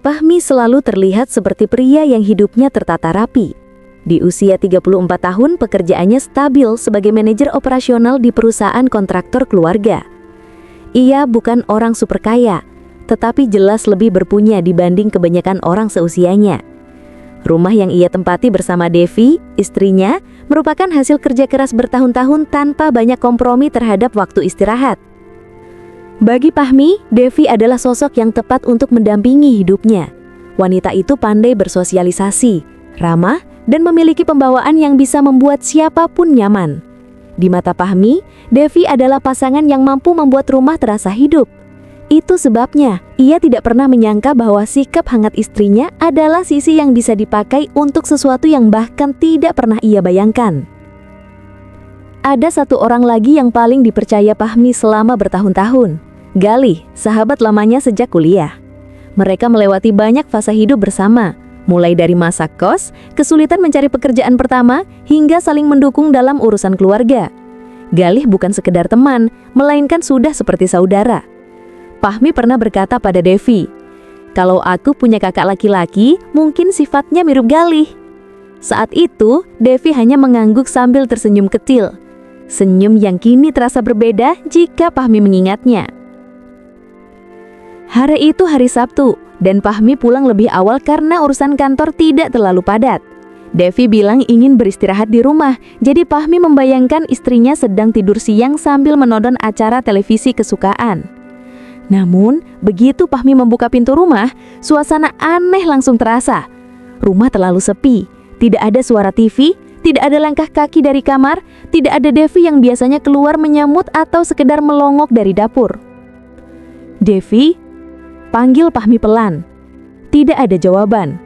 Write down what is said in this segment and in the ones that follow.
Fahmi selalu terlihat seperti pria yang hidupnya tertata rapi. Di usia 34 tahun, pekerjaannya stabil sebagai manajer operasional di perusahaan kontraktor keluarga. Ia bukan orang super kaya, tetapi jelas lebih berpunya dibanding kebanyakan orang seusianya. Rumah yang ia tempati bersama Devi, istrinya, merupakan hasil kerja keras bertahun-tahun tanpa banyak kompromi terhadap waktu istirahat. Bagi Fahmi, Devi adalah sosok yang tepat untuk mendampingi hidupnya. Wanita itu pandai bersosialisasi, ramah, dan memiliki pembawaan yang bisa membuat siapapun nyaman. Di mata Fahmi, Devi adalah pasangan yang mampu membuat rumah terasa hidup. Itu sebabnya ia tidak pernah menyangka bahwa sikap hangat istrinya adalah sisi yang bisa dipakai untuk sesuatu yang bahkan tidak pernah ia bayangkan. Ada satu orang lagi yang paling dipercaya Fahmi selama bertahun-tahun, Galih, sahabat lamanya sejak kuliah. Mereka melewati banyak fase hidup bersama, mulai dari masa kos, kesulitan mencari pekerjaan pertama, hingga saling mendukung dalam urusan keluarga. Galih bukan sekedar teman, melainkan sudah seperti saudara. Fahmi pernah berkata pada Devi, "Kalau aku punya kakak laki-laki, mungkin sifatnya mirip Galih." Saat itu, Devi hanya mengangguk sambil tersenyum kecil. Senyum yang kini terasa berbeda jika Fahmi mengingatnya. Hari itu hari Sabtu, dan Fahmi pulang lebih awal karena urusan kantor tidak terlalu padat. Devi bilang ingin beristirahat di rumah, jadi Fahmi membayangkan istrinya sedang tidur siang sambil menonton acara televisi kesukaan. Namun, begitu Fahmi membuka pintu rumah, suasana aneh langsung terasa. Rumah terlalu sepi, tidak ada suara TV, tidak ada langkah kaki dari kamar, tidak ada Devi yang biasanya keluar menyambut atau sekedar melongok dari dapur. "Devi?" panggil Fahmi pelan. Tidak ada jawaban.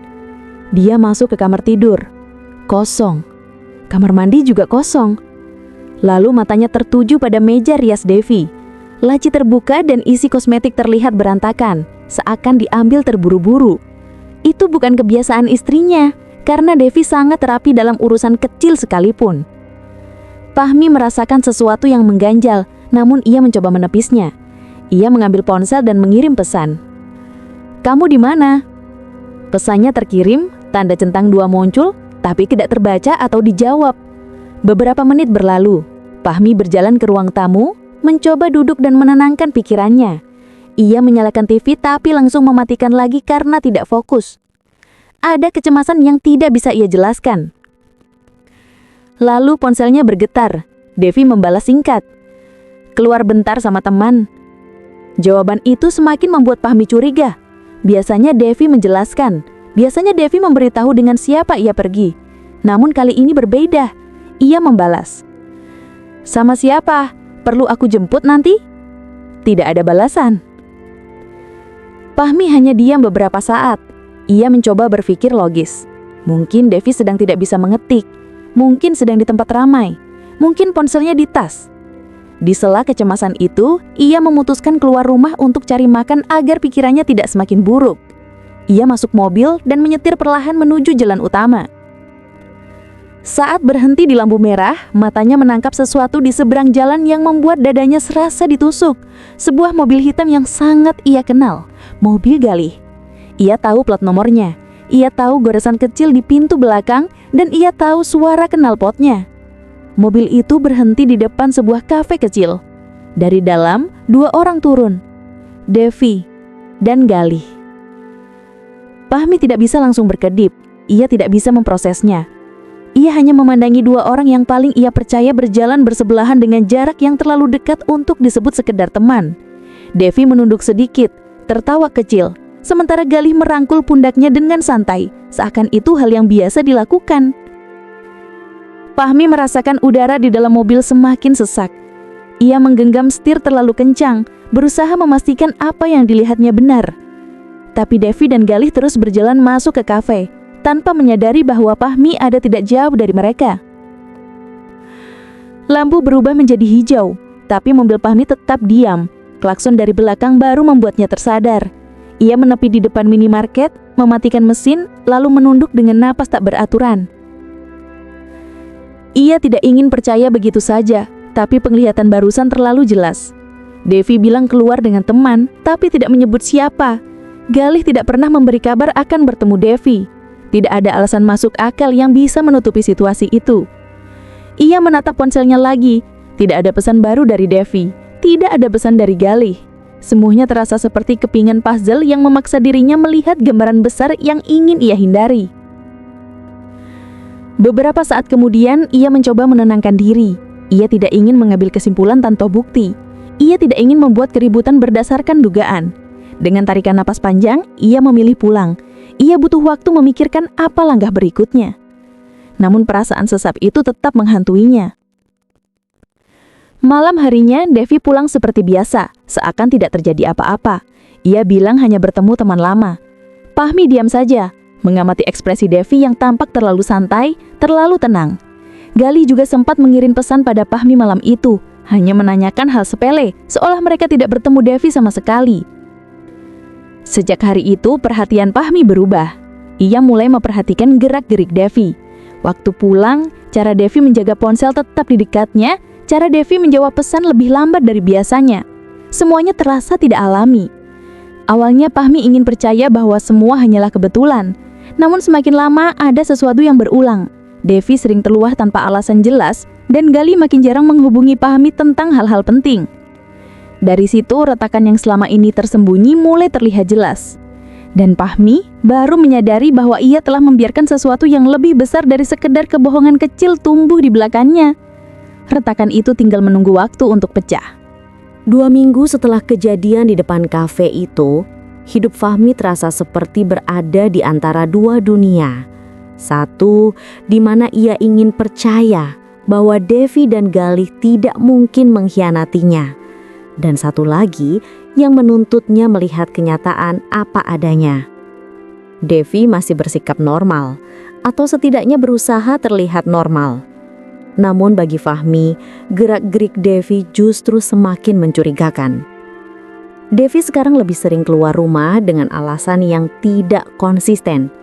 Dia masuk ke kamar tidur. Kosong. Kamar mandi juga kosong. Lalu matanya tertuju pada meja rias Devi. Laci terbuka dan isi kosmetik terlihat berantakan, seakan diambil terburu-buru. Itu bukan kebiasaan istrinya, karena Devi sangat terapi dalam urusan kecil sekalipun. Fahmi merasakan sesuatu yang mengganjal, namun ia mencoba menepisnya. Ia mengambil ponsel dan mengirim pesan. "Kamu di mana?" Pesannya terkirim, tanda centang 2 muncul, tapi tidak terbaca atau dijawab. Beberapa menit berlalu, Fahmi berjalan ke ruang tamu, mencoba duduk dan menenangkan pikirannya. Ia menyalakan TV tapi langsung mematikan lagi karena tidak fokus. Ada kecemasan yang tidak bisa ia jelaskan. Lalu ponselnya bergetar. Devi membalas singkat, "Keluar bentar sama teman." Jawaban itu semakin membuat Fahmi curiga. Biasanya Devi menjelaskan, biasanya Devi memberitahu dengan siapa ia pergi. Namun kali ini berbeda. Ia membalas, "Sama siapa? Perlu aku jemput nanti?" Tidak ada balasan. Fahmi hanya diam beberapa saat. Ia mencoba berpikir logis. Mungkin Devi sedang tidak bisa mengetik. Mungkin sedang di tempat ramai. Mungkin ponselnya di tas. Di sela kecemasan itu, ia memutuskan keluar rumah untuk cari makan agar pikirannya tidak semakin buruk. Ia masuk mobil dan menyetir perlahan menuju jalan utama. Saat berhenti di lampu merah, matanya menangkap sesuatu di seberang jalan yang membuat dadanya serasa ditusuk. Sebuah mobil hitam yang sangat ia kenal, mobil Galih. Ia tahu plat nomornya, ia tahu goresan kecil di pintu belakang, dan ia tahu suara knalpotnya. Mobil itu berhenti di depan sebuah kafe kecil. Dari dalam, 2 orang turun, Devi dan Galih. Fahmi tidak bisa langsung berkedip, ia tidak bisa memprosesnya. Ia hanya memandangi 2 orang yang paling ia percaya berjalan bersebelahan dengan jarak yang terlalu dekat untuk disebut sekedar teman. Devi menunduk sedikit, tertawa kecil, sementara Galih merangkul pundaknya dengan santai, seakan itu hal yang biasa dilakukan. Fahmi merasakan udara di dalam mobil semakin sesak. Ia menggenggam setir terlalu kencang, berusaha memastikan apa yang dilihatnya benar. Tapi Devi dan Galih terus berjalan masuk ke kafe, tanpa menyadari bahwa Fahmi ada tidak jauh dari mereka. Lampu berubah menjadi hijau, tapi mobil Fahmi tetap diam. Klakson dari belakang baru membuatnya tersadar. Ia menepi di depan minimarket, mematikan mesin, lalu menunduk dengan napas tak beraturan. Ia tidak ingin percaya begitu saja, tapi penglihatan barusan terlalu jelas. Devi bilang keluar dengan teman, tapi tidak menyebut siapa. Galih tidak pernah memberi kabar akan bertemu Devi. Tidak ada alasan masuk akal yang bisa menutupi situasi itu. Ia menatap ponselnya lagi. Tidak ada pesan baru dari Devi. Tidak ada pesan dari Galih. Semuanya terasa seperti kepingan puzzle yang memaksa dirinya melihat gambaran besar yang ingin ia hindari. Beberapa saat kemudian, ia mencoba menenangkan diri. Ia tidak ingin mengambil kesimpulan tanpa bukti. Ia tidak ingin membuat keributan berdasarkan dugaan. Dengan tarikan napas panjang, ia memilih pulang. Ia butuh waktu memikirkan apa langkah berikutnya. Namun perasaan sesat itu tetap menghantuinya. Malam harinya, Devi pulang seperti biasa, seakan tidak terjadi apa-apa. Ia bilang hanya bertemu teman lama. Fahmi diam saja, mengamati ekspresi Devi yang tampak terlalu santai, terlalu tenang. Galih juga sempat mengirim pesan pada Fahmi malam itu, hanya menanyakan hal sepele, seolah mereka tidak bertemu Devi sama sekali. Sejak hari itu, perhatian Fahmi berubah. Ia mulai memperhatikan gerak-gerik Devi. Waktu pulang, cara Devi menjaga ponsel tetap di dekatnya, cara Devi menjawab pesan lebih lambat dari biasanya. Semuanya terasa tidak alami. Awalnya Fahmi ingin percaya bahwa semua hanyalah kebetulan. Namun semakin lama ada sesuatu yang berulang. Devi sering terluah tanpa alasan jelas, dan Galih makin jarang menghubungi Fahmi tentang hal-hal penting. Dari situ retakan yang selama ini tersembunyi mulai terlihat jelas. Dan Fahmi baru menyadari bahwa ia telah membiarkan sesuatu yang lebih besar dari sekedar kebohongan kecil tumbuh di belakangnya. Retakan itu tinggal menunggu waktu untuk pecah. 2 minggu setelah kejadian di depan kafe itu, hidup Fahmi terasa seperti berada di antara dua dunia. Satu, di mana ia ingin percaya bahwa Devi dan Galih tidak mungkin mengkhianatinya. Dan satu lagi yang menuntutnya melihat kenyataan apa adanya. Devi masih bersikap normal, atau setidaknya berusaha terlihat normal. Namun bagi Fahmi, gerak-gerik Devi justru semakin mencurigakan. Devi sekarang lebih sering keluar rumah dengan alasan yang tidak konsisten.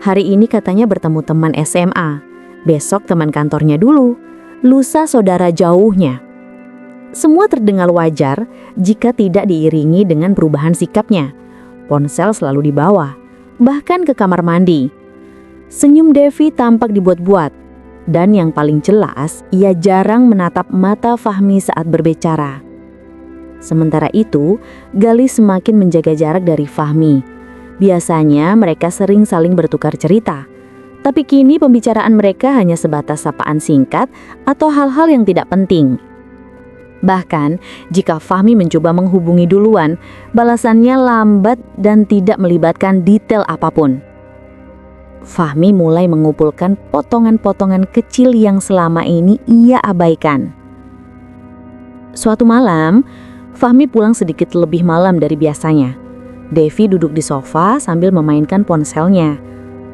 Hari ini katanya bertemu teman SMA, besok teman kantornya dulu, lusa saudara jauhnya. Semua terdengar wajar jika tidak diiringi dengan perubahan sikapnya. Ponsel selalu dibawa, bahkan ke kamar mandi. Senyum Devi tampak dibuat-buat, dan yang paling jelas, ia jarang menatap mata Fahmi saat berbicara. Sementara itu, Galih semakin menjaga jarak dari Fahmi. Biasanya mereka sering saling bertukar cerita, tapi kini pembicaraan mereka hanya sebatas sapaan singkat atau hal-hal yang tidak penting. Bahkan, jika Fahmi mencoba menghubungi duluan, balasannya lambat dan tidak melibatkan detail apapun. Fahmi mulai mengumpulkan potongan-potongan kecil yang selama ini ia abaikan. Suatu malam, Fahmi pulang sedikit lebih malam dari biasanya. Devi duduk di sofa sambil memainkan ponselnya.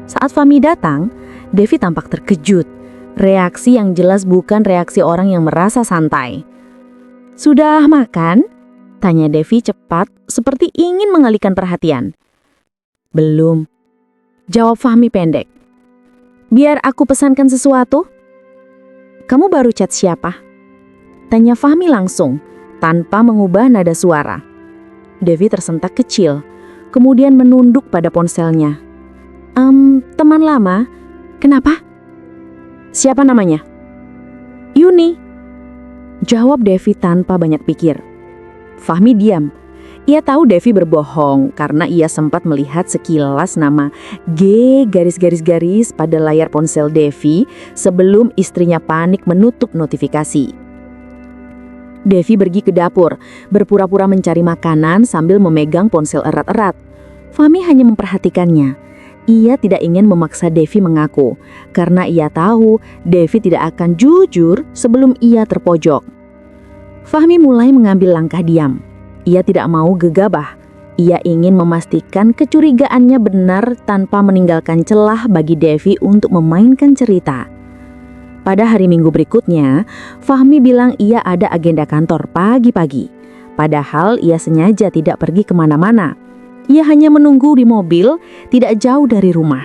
Saat Fahmi datang, Devi tampak terkejut. Reaksi yang jelas bukan reaksi orang yang merasa santai. "Sudah makan?" tanya Devi cepat, seperti ingin mengalihkan perhatian. "Belum," jawab Fahmi pendek. "Biar aku pesankan sesuatu?" "Kamu baru chat siapa?" tanya Fahmi langsung, tanpa mengubah nada suara. Devi tersentak kecil, kemudian menunduk pada ponselnya. Teman lama." "Kenapa?" "Siapa namanya?" "Yuni," jawab Devi tanpa banyak pikir. Fahmi diam. Ia tahu Devi berbohong karena ia sempat melihat sekilas nama G garis-garis-garis pada layar ponsel Devi sebelum istrinya panik menutup notifikasi. Devi pergi ke dapur, berpura-pura mencari makanan sambil memegang ponsel erat-erat. Fahmi hanya memperhatikannya. Ia tidak ingin memaksa Devi mengaku, karena ia tahu Devi tidak akan jujur sebelum ia terpojok. Fahmi mulai mengambil langkah diam. Ia tidak mau gegabah. Ia ingin memastikan kecurigaannya benar tanpa meninggalkan celah bagi Devi untuk memainkan cerita. Pada hari Minggu berikutnya, Fahmi bilang ia ada agenda kantor pagi-pagi. Padahal ia sengaja tidak pergi kemana-mana. Ia hanya menunggu di mobil, tidak jauh dari rumah.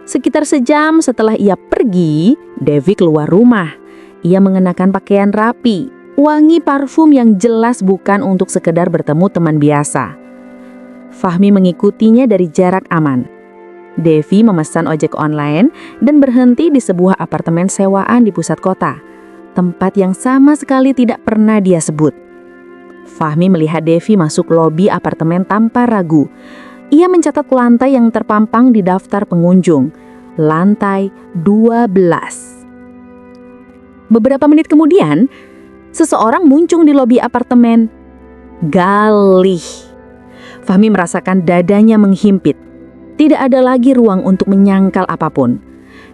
Sekitar sejam setelah ia pergi, Devi keluar rumah. Ia mengenakan pakaian rapi, wangi parfum yang jelas bukan untuk sekedar bertemu teman biasa. Fahmi mengikutinya dari jarak aman. Devi memesan ojek online dan berhenti di sebuah apartemen sewaan di pusat kota, tempat yang sama sekali tidak pernah dia sebut. Fahmi melihat Devi masuk lobi apartemen tanpa ragu. Ia mencatat lantai yang terpampang di daftar pengunjung, lantai 12. Beberapa menit kemudian, seseorang muncul di lobi apartemen. Galih. Fahmi merasakan dadanya menghimpit. Tidak ada lagi ruang untuk menyangkal apapun.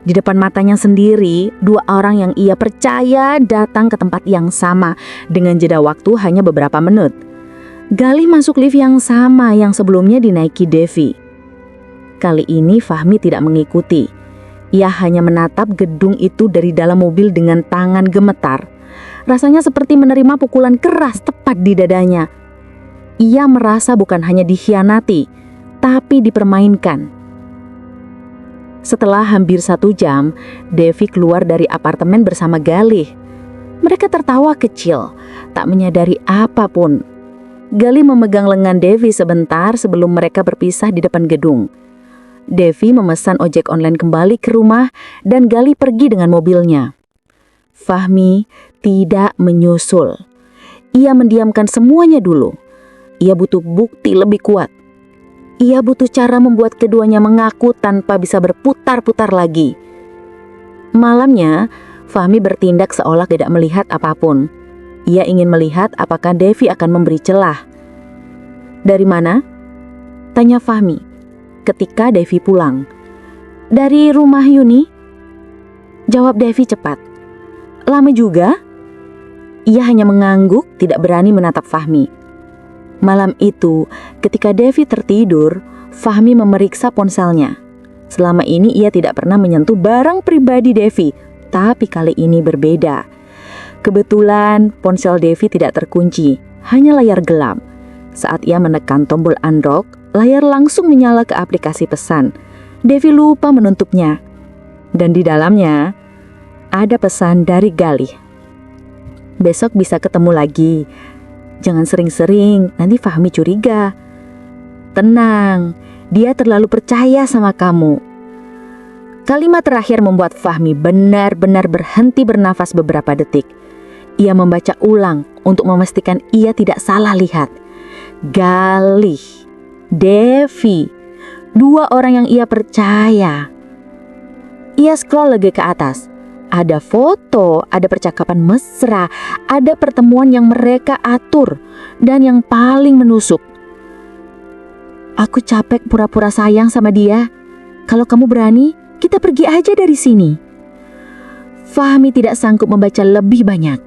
Di depan matanya sendiri, dua orang yang ia percaya datang ke tempat yang sama dengan jeda waktu hanya beberapa menit. Galih masuk lift yang sama yang sebelumnya dinaiki Devi. Kali ini Fahmi tidak mengikuti. Ia hanya menatap gedung itu dari dalam mobil dengan tangan gemetar. Rasanya seperti menerima pukulan keras tepat di dadanya. Ia merasa bukan hanya dikhianati, tapi dipermainkan. Setelah hampir 1 jam, Devi keluar dari apartemen bersama Galih. Mereka tertawa kecil, tak menyadari apapun. Galih memegang lengan Devi sebentar sebelum mereka berpisah di depan gedung. Devi memesan ojek online kembali ke rumah dan Galih pergi dengan mobilnya. Fahmi tidak menyusul. Ia mendiamkan semuanya dulu. Ia butuh bukti lebih kuat. Ia butuh cara membuat keduanya mengaku tanpa bisa berputar-putar lagi. Malamnya, Fahmi bertindak seolah tidak melihat apapun. Ia ingin melihat apakah Devi akan memberi celah. "Dari mana?" tanya Fahmi ketika Devi pulang. "Dari rumah Yuni," jawab Devi cepat. "Lama juga?" Ia hanya mengangguk, tidak berani menatap Fahmi. Malam itu, ketika Devi tertidur, Fahmi memeriksa ponselnya. Selama ini ia tidak pernah menyentuh barang pribadi Devi, tapi kali ini berbeda. Kebetulan ponsel Devi tidak terkunci, hanya layar gelap. Saat ia menekan tombol unlock, layar langsung menyala ke aplikasi pesan. Devi lupa menutupnya. Dan di dalamnya ada pesan dari Galih. "Besok bisa ketemu lagi. Jangan sering-sering, nanti Fahmi curiga. Tenang, dia terlalu percaya sama kamu." Kalimat terakhir membuat Fahmi benar-benar berhenti bernafas beberapa detik. Ia membaca ulang untuk memastikan ia tidak salah lihat. Galih, Devi, dua orang yang ia percaya. Ia scroll lagi ke atas. Ada foto, ada percakapan mesra, ada pertemuan yang mereka atur, dan yang paling menusuk, "Aku capek pura-pura sayang sama dia. Kalau kamu berani, kita pergi aja dari sini." Fahmi tidak sanggup membaca lebih banyak.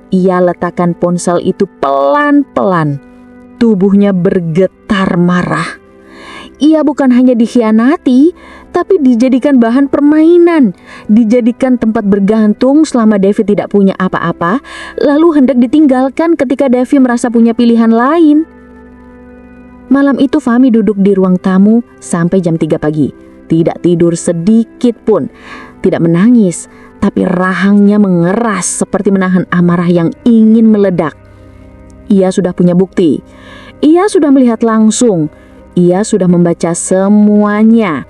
Ia letakkan ponsel itu pelan-pelan. Tubuhnya bergetar marah. Ia bukan hanya dikhianati, tapi dijadikan bahan permainan, dijadikan tempat bergantung selama Devi tidak punya apa-apa, lalu hendak ditinggalkan ketika Devi merasa punya pilihan lain. Malam itu Fahmi duduk di ruang tamu sampai jam 3 pagi. Tidak tidur sedikit pun, tidak menangis, tapi rahangnya mengeras seperti menahan amarah yang ingin meledak. Ia sudah punya bukti, ia sudah melihat langsung, ia sudah membaca semuanya.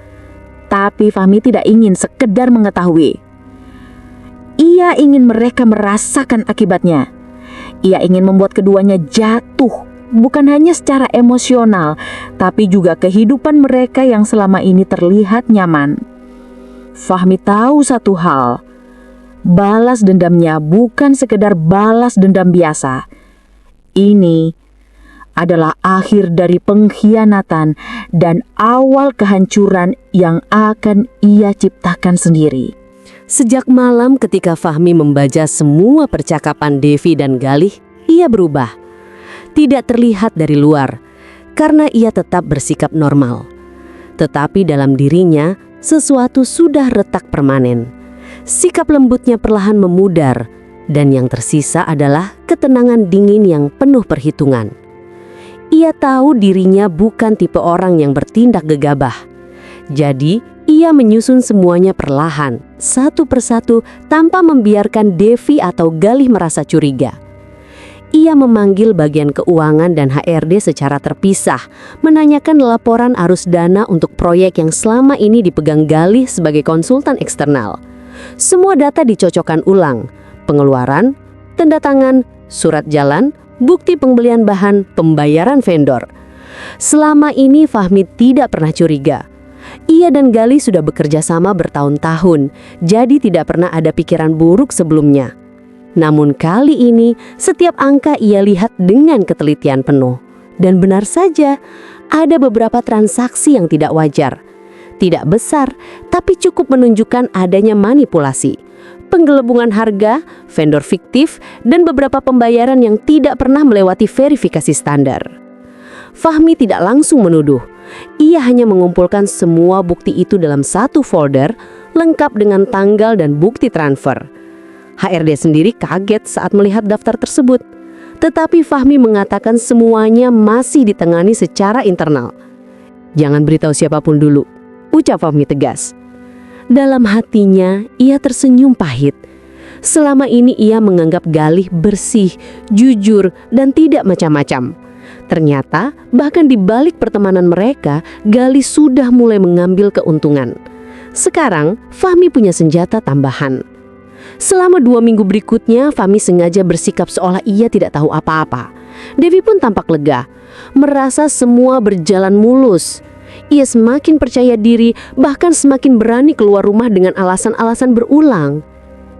Tapi Fahmi tidak ingin sekedar mengetahui. Ia ingin mereka merasakan akibatnya. Ia ingin membuat keduanya jatuh, bukan hanya secara emosional, tapi juga kehidupan mereka yang selama ini terlihat nyaman. Fahmi tahu satu hal, balas dendamnya bukan sekedar balas dendam biasa. Ini adalah akhir dari pengkhianatan dan awal kehancuran yang akan ia ciptakan sendiri. Sejak malam ketika Fahmi membaca semua percakapan Devi dan Galih, ia berubah. Tidak terlihat dari luar, karena ia tetap bersikap normal. Tetapi dalam dirinya, sesuatu sudah retak permanen. Sikap lembutnya perlahan memudar, dan yang tersisa adalah ketenangan dingin yang penuh perhitungan. Ia tahu dirinya bukan tipe orang yang bertindak gegabah. Jadi, ia menyusun semuanya perlahan, satu persatu tanpa membiarkan Devi atau Galih merasa curiga. Ia memanggil bagian keuangan dan HRD secara terpisah, menanyakan laporan arus dana untuk proyek yang selama ini dipegang Galih sebagai konsultan eksternal. Semua data dicocokkan ulang, pengeluaran, tanda tangan, surat jalan, bukti pembelian bahan, pembayaran vendor. Selama ini Fahmi tidak pernah curiga. Ia dan Galih sudah bekerja sama bertahun-tahun, jadi tidak pernah ada pikiran buruk sebelumnya. Namun kali ini, setiap angka ia lihat dengan ketelitian penuh. Dan benar saja, ada beberapa transaksi yang tidak wajar. Tidak besar, tapi cukup menunjukkan adanya manipulasi, penggelembungan harga, vendor fiktif, dan beberapa pembayaran yang tidak pernah melewati verifikasi standar. Fahmi tidak langsung menuduh. Ia hanya mengumpulkan semua bukti itu dalam satu folder, lengkap dengan tanggal dan bukti transfer. HRD sendiri kaget saat melihat daftar tersebut. Tetapi Fahmi mengatakan semuanya masih ditangani secara internal. "Jangan beritahu siapapun dulu," ucap Fahmi tegas. Dalam hatinya, ia tersenyum pahit. Selama ini ia menganggap Galih bersih, jujur, dan tidak macam-macam. Ternyata, bahkan di balik pertemanan mereka, Galih sudah mulai mengambil keuntungan. Sekarang, Fahmi punya senjata tambahan. Selama 2 minggu berikutnya, Fahmi sengaja bersikap seolah ia tidak tahu apa-apa. Devi pun tampak lega, merasa semua berjalan mulus. Ia semakin percaya diri, bahkan semakin berani keluar rumah dengan alasan-alasan berulang.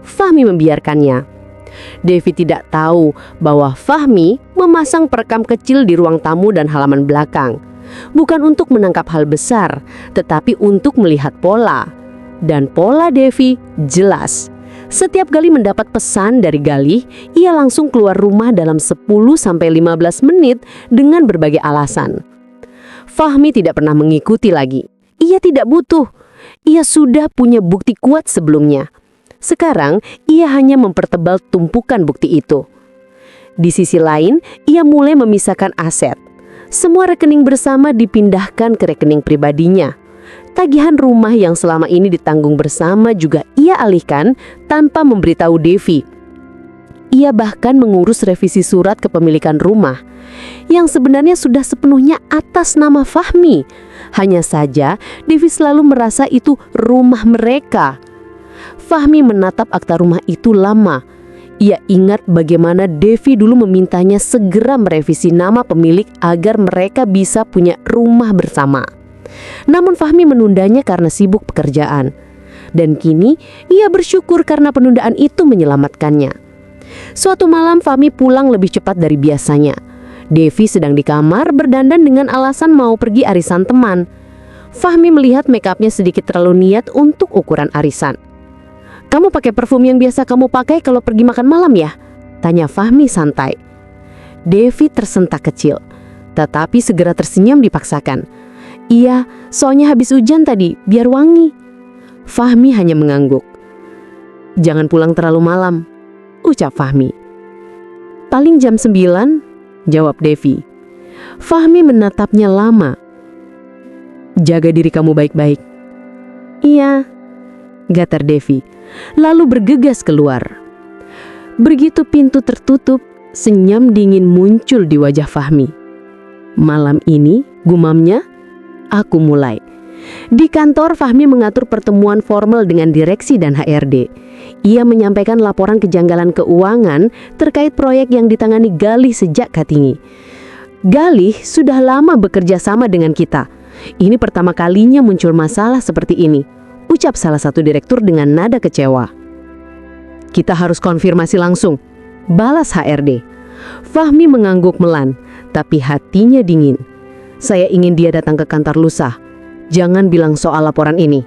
Fahmi membiarkannya. Devi tidak tahu bahwa Fahmi memasang perekam kecil di ruang tamu dan halaman belakang. Bukan untuk menangkap hal besar, tetapi untuk melihat pola. Dan pola Devi jelas. Setiap kali mendapat pesan dari Galih, ia langsung keluar rumah dalam 10-15 menit dengan berbagai alasan. Fahmi tidak pernah mengikuti lagi. Ia tidak butuh. Ia sudah punya bukti kuat sebelumnya. Sekarang, ia hanya mempertebal tumpukan bukti itu. Di sisi lain, ia mulai memisahkan aset. Semua rekening bersama dipindahkan ke rekening pribadinya. Tagihan rumah yang selama ini ditanggung bersama juga ia alihkan tanpa memberitahu Devi. Ia bahkan mengurus revisi surat kepemilikan rumah, yang sebenarnya sudah sepenuhnya atas nama Fahmi. Hanya saja, Devi selalu merasa itu rumah mereka. Fahmi menatap akta rumah itu lama. Ia ingat bagaimana Devi dulu memintanya segera merevisi nama pemilik agar mereka bisa punya rumah bersama. Namun Fahmi menundanya karena sibuk pekerjaan. Dan kini ia bersyukur karena penundaan itu menyelamatkannya. Suatu malam Fahmi pulang lebih cepat dari biasanya. Devi sedang di kamar berdandan dengan alasan mau pergi arisan teman. Fahmi melihat makeupnya sedikit terlalu niat untuk ukuran arisan. "Kamu pakai parfum yang biasa kamu pakai kalau pergi makan malam ya?" tanya Fahmi santai. Devi tersentak kecil, tetapi segera tersenyum dipaksakan. "Iya, soalnya habis hujan tadi, biar wangi." Fahmi hanya mengangguk. "Jangan pulang terlalu malam," ucap Fahmi. "Paling jam 9, jawab Devi. Fahmi menatapnya lama. "Jaga diri kamu baik-baik." "Iya," gatar Devi, lalu bergegas keluar. Begitu pintu tertutup, senyum dingin muncul di wajah Fahmi. "Malam ini," gumamnya, "aku mulai." Di kantor, Fahmi mengatur pertemuan formal dengan direksi dan HRD. Ia menyampaikan laporan kejanggalan keuangan terkait proyek yang ditangani Galih sejak Katingi. "Galih sudah lama bekerja sama dengan kita. Ini pertama kalinya muncul masalah seperti ini," ucap salah satu direktur dengan nada kecewa. "Kita harus konfirmasi langsung," balas HRD. Fahmi mengangguk melan, tapi hatinya dingin. "Saya ingin dia datang ke kantor lusa. Jangan bilang soal laporan ini.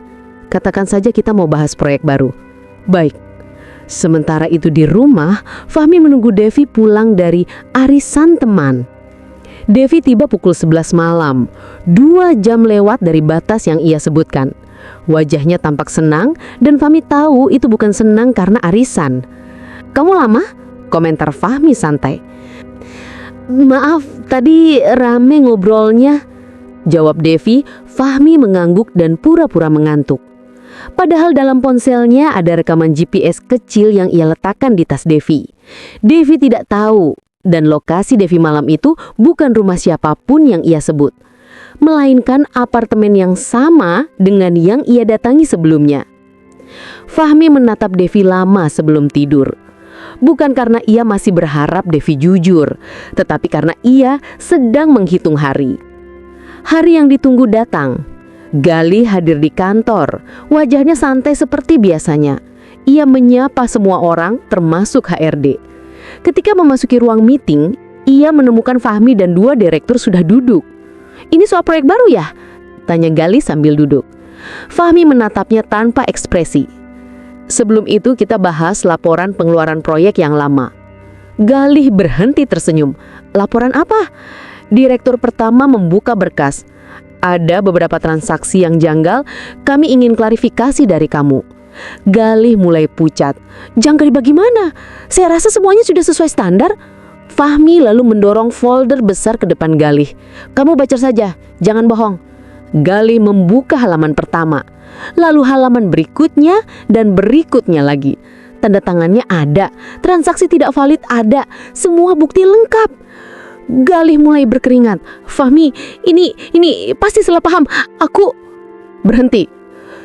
Katakan saja kita mau bahas proyek baru." "Baik." Sementara itu di rumah, Fahmi menunggu Devi pulang dari arisan teman. Devi tiba pukul 11 malam, 2 jam lewat dari batas yang ia sebutkan. Wajahnya tampak senang dan Fahmi tahu itu bukan senang karena arisan. "Kamu lama?" komentar Fahmi santai. "Maaf, tadi rame ngobrolnya," jawab Devi. Fahmi mengangguk dan pura-pura mengantuk. Padahal dalam ponselnya ada rekaman GPS kecil yang ia letakkan di tas Devi. Devi tidak tahu Dan lokasi Devi malam itu bukan rumah siapapun yang ia sebut, melainkan apartemen yang sama dengan yang ia datangi sebelumnya. Fahmi menatap Devi lama sebelum tidur. Bukan karena ia masih berharap Devi jujur, tetapi karena ia sedang menghitung hari. Hari yang ditunggu datang. Galih hadir di kantor, wajahnya santai seperti biasanya. Ia menyapa semua orang, termasuk HRD. Ketika memasuki ruang meeting, ia menemukan Fahmi dan 2 direktur sudah duduk. "Ini soal proyek baru ya?" tanya Galih sambil duduk. Fahmi menatapnya tanpa ekspresi. "Sebelum itu kita bahas laporan pengeluaran proyek yang lama." Galih berhenti tersenyum. "Laporan apa?" Direktur pertama membuka berkas. "Ada beberapa transaksi yang janggal, kami ingin klarifikasi dari kamu." Galih mulai pucat. "Janggal bagaimana? Saya rasa semuanya sudah sesuai standar." Fahmi lalu mendorong folder besar ke depan Galih. "Kamu baca saja, jangan bohong." Galih membuka halaman pertama, lalu halaman berikutnya dan berikutnya lagi. Tanda tangannya ada, transaksi tidak valid ada, semua bukti lengkap. Galih mulai berkeringat. "Fahmi, ini pasti salah paham. Aku..." Berhenti.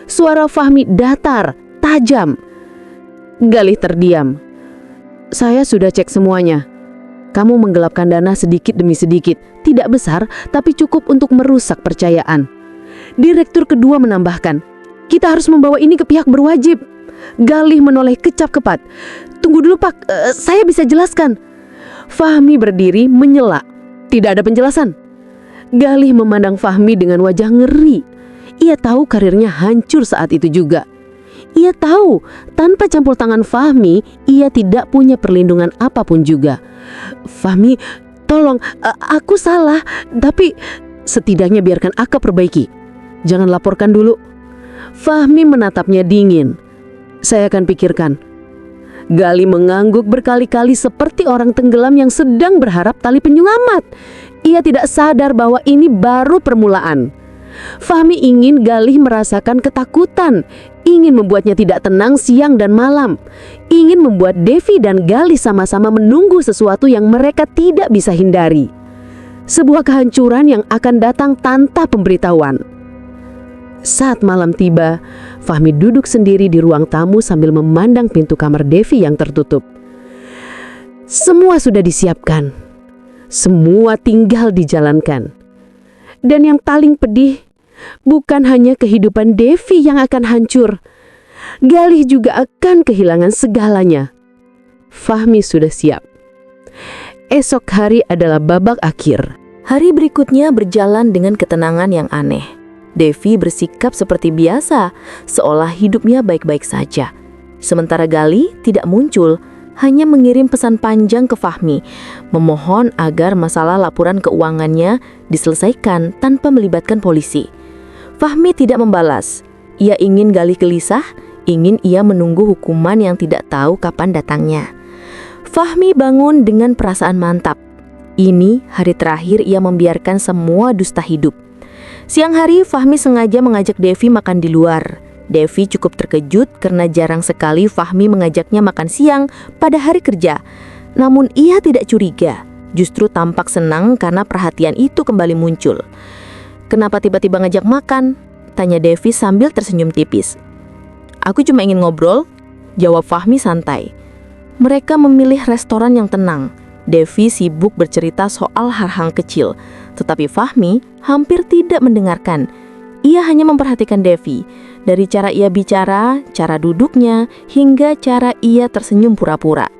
Suara Fahmi datar, tajam. Galih terdiam. "Saya sudah cek semuanya. Kamu menggelapkan dana sedikit demi sedikit. Tidak besar, tapi cukup untuk merusak percayaan." Direktur kedua menambahkan, "Kita harus membawa ini ke pihak berwajib." Galih menoleh kecap kepat. "Tunggu dulu Pak, saya bisa jelaskan." Fahmi berdiri menyela. "Tidak ada penjelasan." Galih memandang Fahmi dengan wajah ngeri. Ia tahu karirnya hancur saat itu juga. Ia tahu tanpa campur tangan Fahmi, ia tidak punya perlindungan apapun juga. "Fahmi, tolong, aku salah, tapi setidaknya biarkan Aka perbaiki. Jangan laporkan dulu." Fahmi menatapnya dingin. "Saya akan pikirkan." Galih mengangguk berkali-kali seperti orang tenggelam yang sedang berharap tali penyelamat. Ia tidak sadar bahwa ini baru permulaan. Fahmi ingin Galih merasakan ketakutan, ingin membuatnya tidak tenang siang dan malam, ingin membuat Devi dan Galih sama-sama menunggu sesuatu yang mereka tidak bisa hindari. Sebuah kehancuran yang akan datang tanpa pemberitahuan. Saat malam tiba, Fahmi duduk sendiri di ruang tamu sambil memandang pintu kamar Devi yang tertutup. Semua sudah disiapkan. Semua tinggal dijalankan. Dan yang paling pedih, bukan hanya kehidupan Devi yang akan hancur. Galih juga akan kehilangan segalanya. Fahmi sudah siap. Esok hari adalah babak akhir. Hari berikutnya berjalan dengan ketenangan yang aneh. Devi bersikap seperti biasa, seolah hidupnya baik-baik saja. Sementara Galih tidak muncul, hanya mengirim pesan panjang ke Fahmi, memohon agar masalah laporan keuangannya diselesaikan tanpa melibatkan polisi. Fahmi tidak membalas. Ia ingin Galih gelisah, ingin ia menunggu hukuman yang tidak tahu kapan datangnya. Fahmi bangun dengan perasaan mantap. Ini hari terakhir ia membiarkan semua dusta hidup. Siang hari, Fahmi sengaja mengajak Devi makan di luar. Devi cukup terkejut karena jarang sekali Fahmi mengajaknya makan siang pada hari kerja. Namun ia tidak curiga, justru tampak senang karena perhatian itu kembali muncul. "Kenapa tiba-tiba ngajak makan?" tanya Devi sambil tersenyum tipis. "Aku cuma ingin ngobrol," jawab Fahmi santai. Mereka memilih restoran yang tenang. Devi sibuk bercerita soal hal-hal kecil, tetapi Fahmi hampir tidak mendengarkan. Ia hanya memperhatikan Devi, dari cara ia bicara, cara duduknya, hingga cara ia tersenyum pura-pura.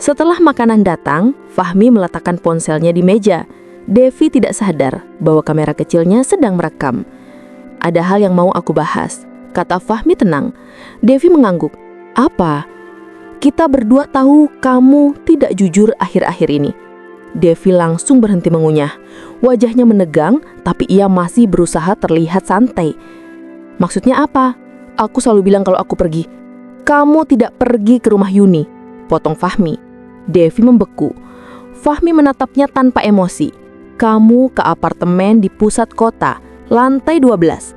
Setelah makanan datang, Fahmi meletakkan ponselnya di meja. Devi tidak sadar bahwa kamera kecilnya sedang merekam. "Ada hal yang mau aku bahas," kata Fahmi tenang. Devi mengangguk. "Apa?" "Kita berdua tahu kamu tidak jujur akhir-akhir ini." Devi langsung berhenti mengunyah. Wajahnya menegang, tapi ia masih berusaha terlihat santai. "Maksudnya apa?" "Aku selalu bilang kalau aku pergi." "Kamu tidak pergi ke rumah Yuni," potong Fahmi. Devi membeku. Fahmi menatapnya tanpa emosi. "Kamu ke apartemen di pusat kota, lantai 12.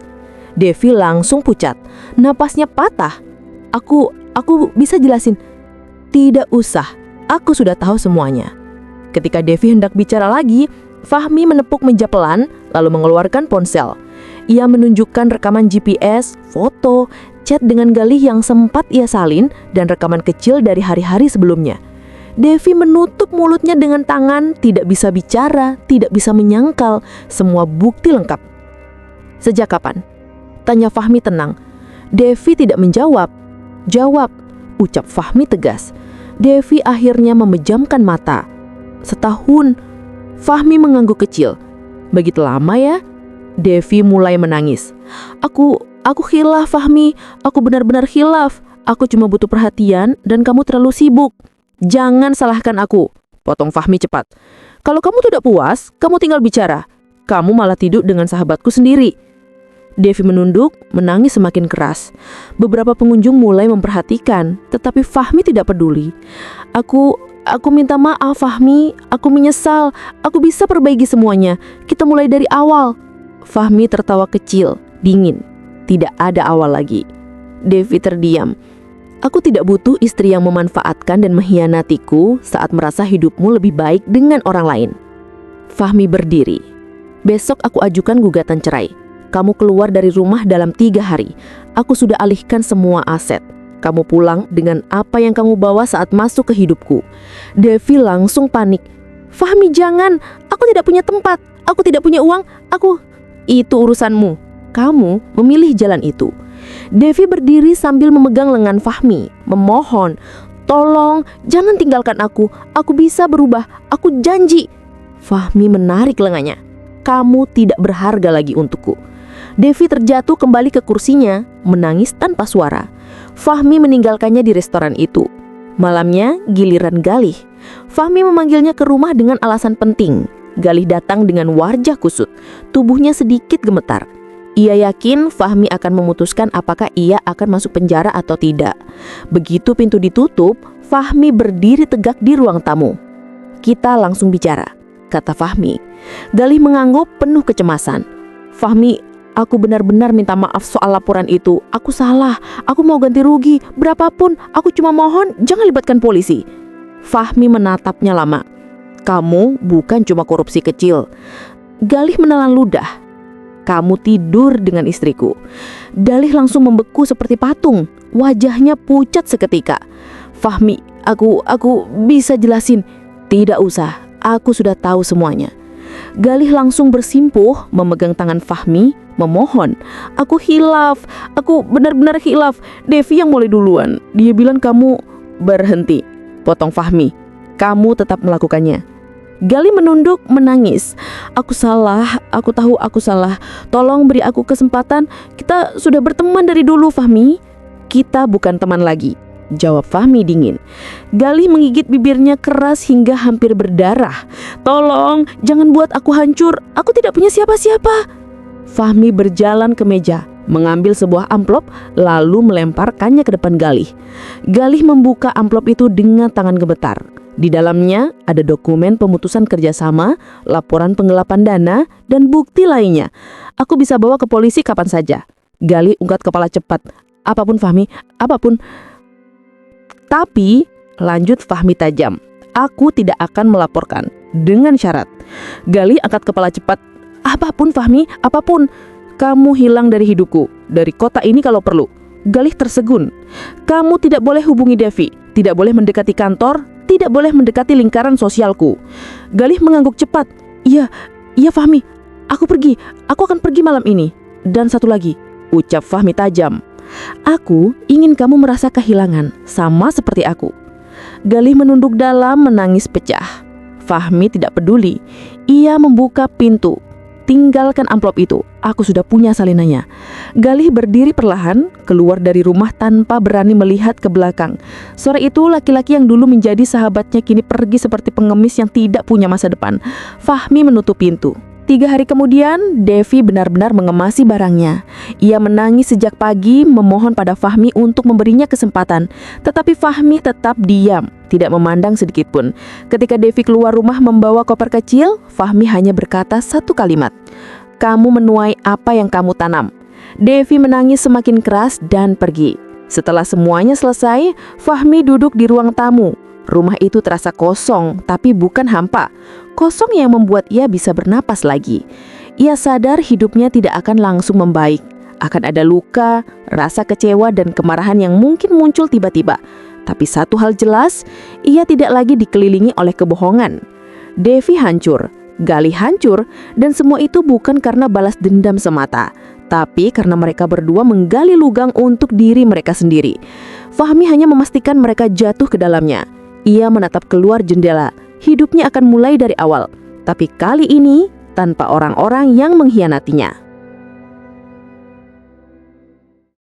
Devi langsung pucat. Napasnya patah. Aku bisa jelasin." "Tidak usah, aku sudah tahu semuanya." Ketika Devi hendak bicara lagi, Fahmi menepuk meja pelan lalu mengeluarkan ponsel. Ia menunjukkan rekaman GPS, foto, chat dengan Galih yang sempat ia salin, dan rekaman kecil dari hari-hari sebelumnya. Devi menutup mulutnya dengan tangan, tidak bisa bicara, tidak bisa menyangkal, semua bukti lengkap. Sejak kapan? Tanya Fahmi tenang. Devi tidak menjawab. Jawab, ucap Fahmi tegas. Devi akhirnya memejamkan mata. Setahun. Fahmi mengangguk kecil. Begitu lama ya? Devi mulai menangis. Aku khilaf Fahmi. Aku benar-benar khilaf. Aku cuma butuh perhatian dan kamu terlalu sibuk. Jangan salahkan aku, potong Fahmi cepat. Kalau kamu tidak puas, kamu tinggal bicara. Kamu malah tidur dengan sahabatku sendiri. Devi menunduk, menangis semakin keras. Beberapa pengunjung mulai memperhatikan, tetapi Fahmi tidak peduli. Aku minta maaf Fahmi, aku menyesal, aku bisa perbaiki semuanya. Kita mulai dari awal. Fahmi tertawa kecil, dingin. Tidak ada awal lagi. Devi terdiam. Aku tidak butuh istri yang memanfaatkan dan mengkhianatiku saat merasa hidupmu lebih baik dengan orang lain. Fahmi berdiri. Besok aku ajukan gugatan cerai. Kamu keluar dari rumah dalam 3 hari. Aku sudah alihkan semua aset. Kamu pulang dengan apa yang kamu bawa saat masuk ke hidupku. Devi langsung panik. Fahmi jangan, aku tidak punya tempat. Aku tidak punya uang, Itu urusanmu. Kamu memilih jalan itu. Devi berdiri sambil memegang lengan Fahmi, memohon, tolong, jangan tinggalkan aku bisa berubah, aku janji. Fahmi menarik lengannya. Kamu tidak berharga lagi untukku. Devi terjatuh kembali ke kursinya, menangis tanpa suara. Fahmi meninggalkannya di restoran itu. Malamnya, giliran Galih. Fahmi memanggilnya ke rumah dengan alasan penting. Galih datang dengan wajah kusut, tubuhnya sedikit gemetar. Ia yakin Fahmi akan memutuskan apakah ia akan masuk penjara atau tidak. Begitu pintu ditutup, Fahmi berdiri tegak di ruang tamu. Kita langsung bicara, kata Fahmi. Galih mengangguk penuh kecemasan. Fahmi, aku benar-benar minta maaf soal laporan itu. Aku salah, aku mau ganti rugi, berapapun. Aku cuma mohon jangan libatkan polisi. Fahmi menatapnya lama. Kamu bukan cuma korupsi kecil. Galih menelan ludah. Kamu tidur dengan istriku. Galih langsung membeku seperti patung. Wajahnya pucat seketika. Fahmi, aku bisa jelasin. Tidak usah, aku sudah tahu semuanya. Galih langsung bersimpuh memegang tangan Fahmi, memohon. Aku khilaf, aku benar-benar khilaf. Devi yang mulai duluan. Dia bilang kamu berhenti. Potong Fahmi. Kamu tetap melakukannya. Galih menunduk menangis. Aku salah, aku tahu aku salah. Tolong beri aku kesempatan. Kita sudah berteman dari dulu Fahmi. Kita bukan teman lagi, jawab Fahmi dingin. Galih menggigit bibirnya keras hingga hampir berdarah. Tolong, jangan buat aku hancur. Aku tidak punya siapa-siapa. Fahmi berjalan ke meja, mengambil sebuah amplop, lalu melemparkannya ke depan Galih. Galih membuka amplop itu dengan tangan gemetar. Di dalamnya ada dokumen pemutusan kerjasama, laporan penggelapan dana, dan bukti lainnya. Aku bisa bawa ke polisi kapan saja. Galih ungkat kepala cepat. Apapun Fahmi, apapun. Tapi, lanjut Fahmi tajam, aku tidak akan melaporkan, dengan syarat. Galih angkat kepala cepat. Apapun Fahmi, apapun. Kamu hilang dari hidupku, dari kota ini kalau perlu. Galih tersegun. Kamu tidak boleh hubungi Devi, tidak boleh mendekati kantor, tidak boleh mendekati lingkaran sosialku. Galih mengangguk cepat. Iya Fahmi, aku akan pergi malam ini. Dan satu lagi, ucap Fahmi tajam. Aku ingin kamu merasa kehilangan, sama seperti aku. Galih menunduk dalam menangis pecah. Fahmi tidak peduli. Ia membuka pintu. Tinggalkan amplop itu, aku sudah punya salinannya. Galih berdiri perlahan, keluar dari rumah tanpa berani melihat ke belakang. Sore itu laki-laki yang dulu menjadi sahabatnya kini pergi seperti pengemis yang tidak punya masa depan. Fahmi menutup pintu. 3 hari kemudian, Devi benar-benar mengemasi barangnya. Ia menangis sejak pagi memohon pada Fahmi untuk memberinya kesempatan. Tetapi Fahmi tetap diam, tidak memandang sedikit pun. Ketika Devi keluar rumah membawa koper kecil, Fahmi hanya berkata satu kalimat. Kamu menuai apa yang kamu tanam. Devi menangis semakin keras dan pergi. Setelah semuanya selesai, Fahmi duduk di ruang tamu. Rumah itu terasa kosong, tapi bukan hampa. Kosong yang membuat ia bisa bernapas lagi. Ia sadar hidupnya tidak akan langsung membaik. Akan ada luka, rasa kecewa dan kemarahan yang mungkin muncul tiba-tiba. Tapi satu hal jelas, ia tidak lagi dikelilingi oleh kebohongan. Devi hancur, Gali hancur, dan semua itu bukan karena balas dendam semata, tapi karena mereka berdua menggali lubang untuk diri mereka sendiri. Fahmi hanya memastikan mereka jatuh ke dalamnya. Ia menatap keluar jendela. Hidupnya akan mulai dari awal, tapi kali ini tanpa orang-orang yang mengkhianatinya.